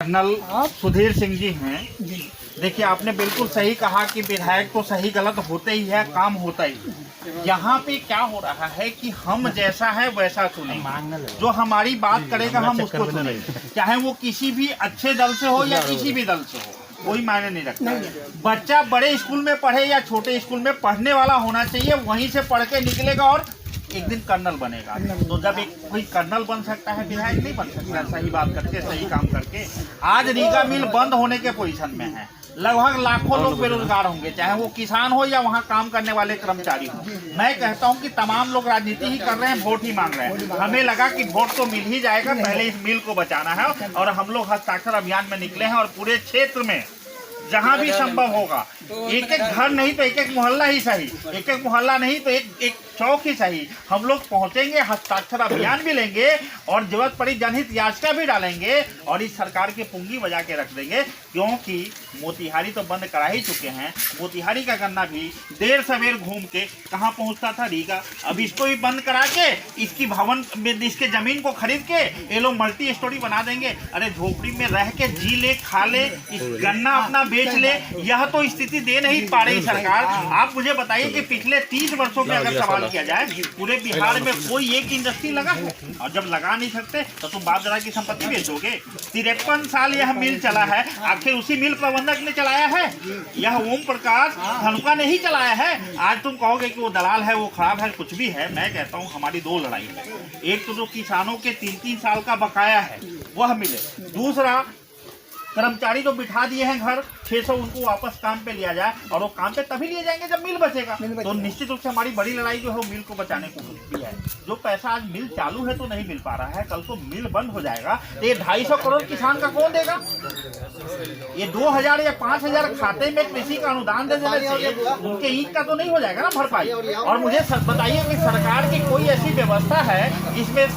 Colonel Sudhir Singh ji हैं। देखिए, आपने बिल्कुल सही कहा कि विधायक तो सही गलत होते ही है, काम होता ही। यहाँ पे क्या हो रहा है कि हम जैसा है वैसा चुनेंगे, जो हमारी बात करेगा हम उसको चुनेंगे, चाहे वो किसी भी अच्छे दल से हो या किसी भी दल से हो, कोई मायने नहीं रखता। बच्चा बड़े स्कूल में पढ़े या छोटे स्कूल में पढ़ने वाला होना चाहिए, वहीं से पढ़ के निकलेगा और एक दिन कर्नल बनेगा। तो जब एक कोई कर्नल बन सकता है, विधायक नहीं बन सकता, सही बात करके, सही काम करके। आज रीगा मिल बंद होने के पोजीशन में है, लगभग लाखों लोग बेरोजगार होंगे, चाहे वो किसान हो या वहाँ काम करने वाले कर्मचारी हो। मैं कहता हूँ कि तमाम लोग राजनीति ही कर रहे हैं, वोट ही मांग रहे हैं। हमें लगा कि वोट तो मिल ही जाएगा, पहले इस मिल को बचाना है, और हम लोग हस्ताक्षर अभियान में निकले हैं। और पूरे क्षेत्र में जहाँ भी संभव होगा, एक एक घर नहीं तो एक एक मोहल्ला ही सही, एक एक मोहल्ला नहीं तो एक चौक ही सही, हम लोग पहुंचेंगे, हस्ताक्षर अभियान भी लेंगे और जरूरत पड़ी जनहित याचिका भी डालेंगे और इस सरकार की पुंगी बजा के रख देंगे। क्योंकि मोतिहारी तो बंद करा ही चुके हैं। मोतिहारी का गन्ना भी देर सवेर घूम के कहाँ पहुंचता था, रीगा। अब इसको भी बंद करा के इसकी भवन इसके जमीन को खरीद के ये लोग मल्टी स्टोरी बना देंगे। अरे झोपड़ी में रह के जी ले, खा ले, इस गन्ना अपना बेच ले, यह तो स्थिति दे नहीं पा रही सरकार। आप मुझे बताइए कि पिछले 30 वर्षों में अगर सवाल किया जाए, पूरे बिहार में कोई एक इंडस्ट्री लगा है? और जब लगा नहीं सकते तो तुम बाप दादा की संपत्ति बेचोगे। 53 साल यह मिल चला है, आखिर उसी मिल प्रबंधक ने चलाया है, यह ओम प्रकाश धनुका ने ही चलाया है। आज तुम कहोगे कि वो दलाल है, वो खराब है, कुछ भी है। मैं कहता हूँ हमारी दो लड़ाई है। एक तो जो किसानों के 3-3 साल का बकाया है वह मिले, दूसरा कर्मचारी तो बिठा दिए हैं घर, 600 उनको वापस काम पे लिया जाए। और वो काम पे तभी लिए जाएंगे जब मिल बचेगा। तो निश्चित रूप से हमारी बड़ी लड़ाई जो है वो मिल को बचाने को भी है। जो पैसा आज मिल चालू है तो नहीं मिल पा रहा है, कल को मिल बंद हो जाएगा तो ये 250 करोड़ किसान का कौन देगा? ये 2000 या 5000 खाते में कृषि का अनुदान दे देने से उनके ईंट का तो नहीं हो जाएगा ना भरपाई। और मुझे बताइए कि सरकार की कोई ऐसी व्यवस्था है जिसमें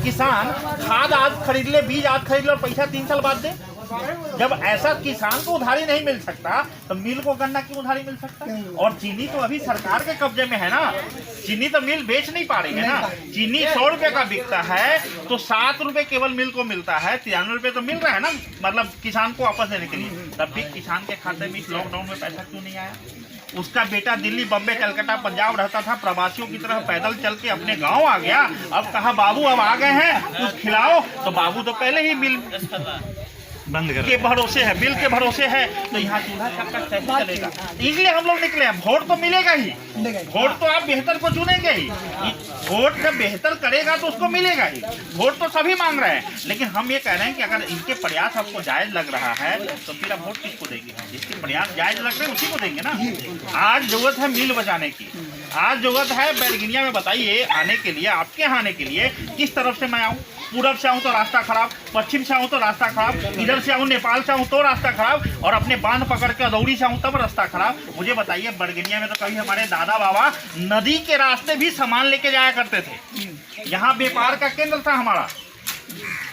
किसान खाद आज खरीद ले, बीज आज खरीद ले और पैसा 3 साल बाद दे? जब ऐसा किसान को उधारी नहीं मिल सकता तो मिल को गन्ना क्यों उधारी मिल सकता? और चीनी तो अभी सरकार के कब्जे में है ना, चीनी तो मिल बेच नहीं पा रही है ना। चीनी 100 रुपए का बिकता है तो 7 रुपए केवल मिल को मिलता है, 93 रुपए तो मिल रहा है ना, मतलब किसान को वापस देने के लिए। तब भी किसान के खाते में इस लॉकडाउन में पैसा क्यों नहीं आया? उसका बेटा दिल्ली, बम्बे, कलकत्ता, पंजाब रहता था, प्रवासियों की तरह पैदल चल के अपने गांव आ गया। अब कहा बाबू अब आ गए हैं कुछ खिलाओ, तो बाबू तो पहले ही मिल बंद के भरोसे है, बिल के भरोसे है, तो यहाँ चूल्हा चक्का कैसे चलेगा? इसलिए हम लोग निकले हैं। वोट तो मिलेगा ही, वोट तो आप बेहतर को चुनेंगे ही। वोट जब बेहतर करेगा तो उसको मिलेगा ही। वोट तो सभी मांग रहे हैं, लेकिन हम ये कह रहे हैं कि अगर इनके प्रयास आपको जायज लग रहा है तो फिर आप वोट किसको देंगे? जिसके प्रयास जायज लग रहे हैं उसी को देंगे ना। आज जरूरत है मिल बचाने की, आज जरूरत है बैरगनिया में। बताइए, आने के लिए, आपके यहाँ आने के लिए किस तरफ से मैं आऊँ? पूरब से आऊँ तो रास्ता खराब, पश्चिम से आऊँ तो रास्ता खराब, इधर से आऊँ नेपाल से आऊँ तो रास्ता खराब, और अपने बांध पकड़ के अदौड़ी से आऊँ तब रास्ता खराब। मुझे बताइए, बैरगनिया में तो कभी हमारे दादा बाबा नदी के रास्ते भी सामान लेके जाया करते थे। यहाँ व्यापार का केंद्र था हमारा,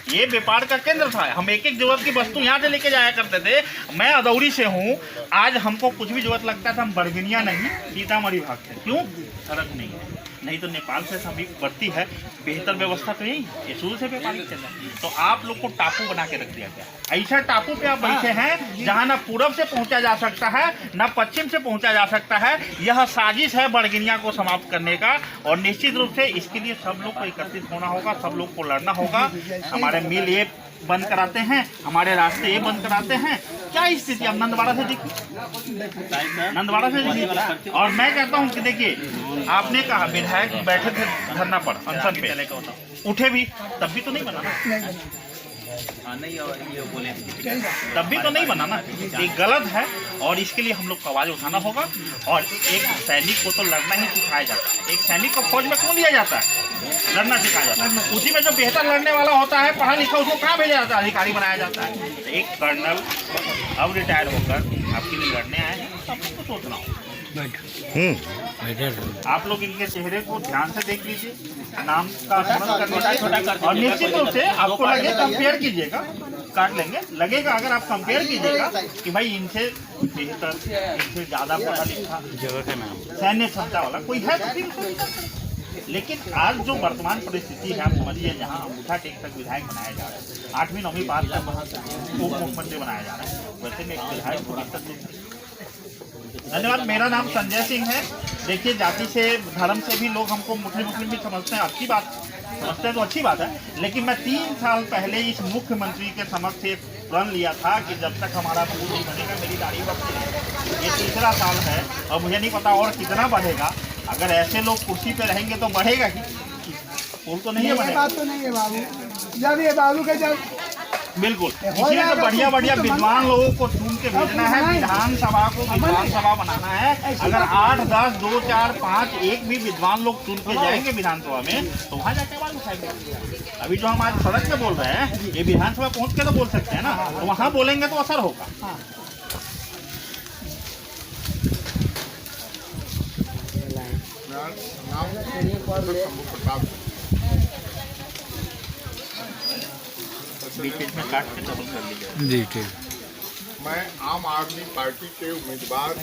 ये व्यापार का केंद्र था। हम एक एक जरूरत की वस्तु यहाँ से लेके जाया करते थे। मैं अदौड़ी से हूँ, आज हमको कुछ भी जरूरत लगता था हम बैरगनिया नहीं सीतामढ़ी भागते। क्यों? सड़क नहीं है, नहीं तो नेपाल से सभी बढ़ती है। बेहतर व्यवस्था तो यही है, शुरू से व्यापारी चल रहा है। तो आप लोग को टापू बना के रख दिया गया। ऐसा टापू पे आप बैठे हैं जहाँ ना पूरब से पहुंचा जा सकता है ना पश्चिम से पहुंचा जा सकता है। यह साजिश है बैरगनिया को समाप्त करने का, और निश्चित रूप से इसके लिए सब लोग को एकत्रित होना होगा, सब लोग को लड़ना होगा। हमारे मिल ये बंद कराते हैं, हमारे रास्ते ये बंद कराते हैं। क्या स्थिति अब नंदवाड़ा से देखिए, नंदवाड़ा से देखिए। और मैं कहता हूँ कि देखिए, आपने कहा विधायक बैठे थे धरना पर, अनशन पे उठे भी, तब भी तो नहीं बना ना, नहीं ये बोले तब भी तो नहीं बना ना। ये गलत है और इसके लिए हम लोग को आवाज उठाना होगा। और एक सैनिक को तो लड़ना ही सिखाया जाता है। एक सैनिक को फौज में क्यों लिया जाता है? लड़ना सिखाया जाता है। उसी में जो बेहतर लड़ने वाला होता है, पढ़ा लिखा, उसको कहाँ भेजा जाता है? अधिकारी बनाया जाता है। एक कर्नल अब रिटायर होकर आपके लिए लड़ने आए हैं, सबको सोचना होगा। आप लोग इनके चेहरे को ध्यान से देख लीजिए, नाम का स्मरण करना, और निश्चित रूप से आपको लगे कंपेयर कीजिएगा, काट लेंगे, लगेगा अगर आप कंपेयर कीजिएगा कि भाई इनसे बेहतर, इनसे ज्यादा पढ़ा लिखा, सैन्य क्षमता वाला कोई है तो फिर लेकिन आज जो वर्तमान परिस्थिति है, आप समझिए, जहाँ अंगूठा टेक तक विधायक बनाया जा रहा है, 8वीं 9वीं पास तक उप मुख्यमंत्री बनाया जा रहा है, वैसे में एक विधायक को दिक्कत नहीं। धन्यवाद। मेरा नाम संजय सिंह है। देखिए, जाति से धर्म से भी लोग हमको मुस्लिम भी समझते हैं, अच्छी बात समझते हैं तो अच्छी बात है, लेकिन मैं 3 साल पहले इस मुख्यमंत्री के समक्ष एक प्रण लिया था कि जब तक हमारा फूल नहीं बनेगा मेरी दाढ़ी बढ़ती। ये तीसरा साल है और मुझे नहीं पता और कितना बढ़ेगा। अगर ऐसे लोग कुर्सी पे रहेंगे तो बढ़ेगा ही, फूल तो नहीं बनेगा। बात तो नहीं है बाबू, जब ये बाबू के जब बिल्कुल, इसलिए तो बढ़िया बढ़िया विद्वान लोगों को चुन के भेजना है, विधानसभा को विधानसभा बनाना है। अगर 8, 10, 2, 4, 5 एक भी विद्वान लोग चुन के जाएंगे विधानसभा में तो वहाँ जाके आवाज उठाएंगे। अभी जो हम आज सड़क पे बोल रहे हैं, ये विधानसभा पहुँच के तो बोल सकते हैं ना, तो वहाँ बोलेंगे तो असर होगा। बीच में काट के डबल कर लीजिए। जी ठीक। मैं आम आदमी पार्टी के उम्मीदवार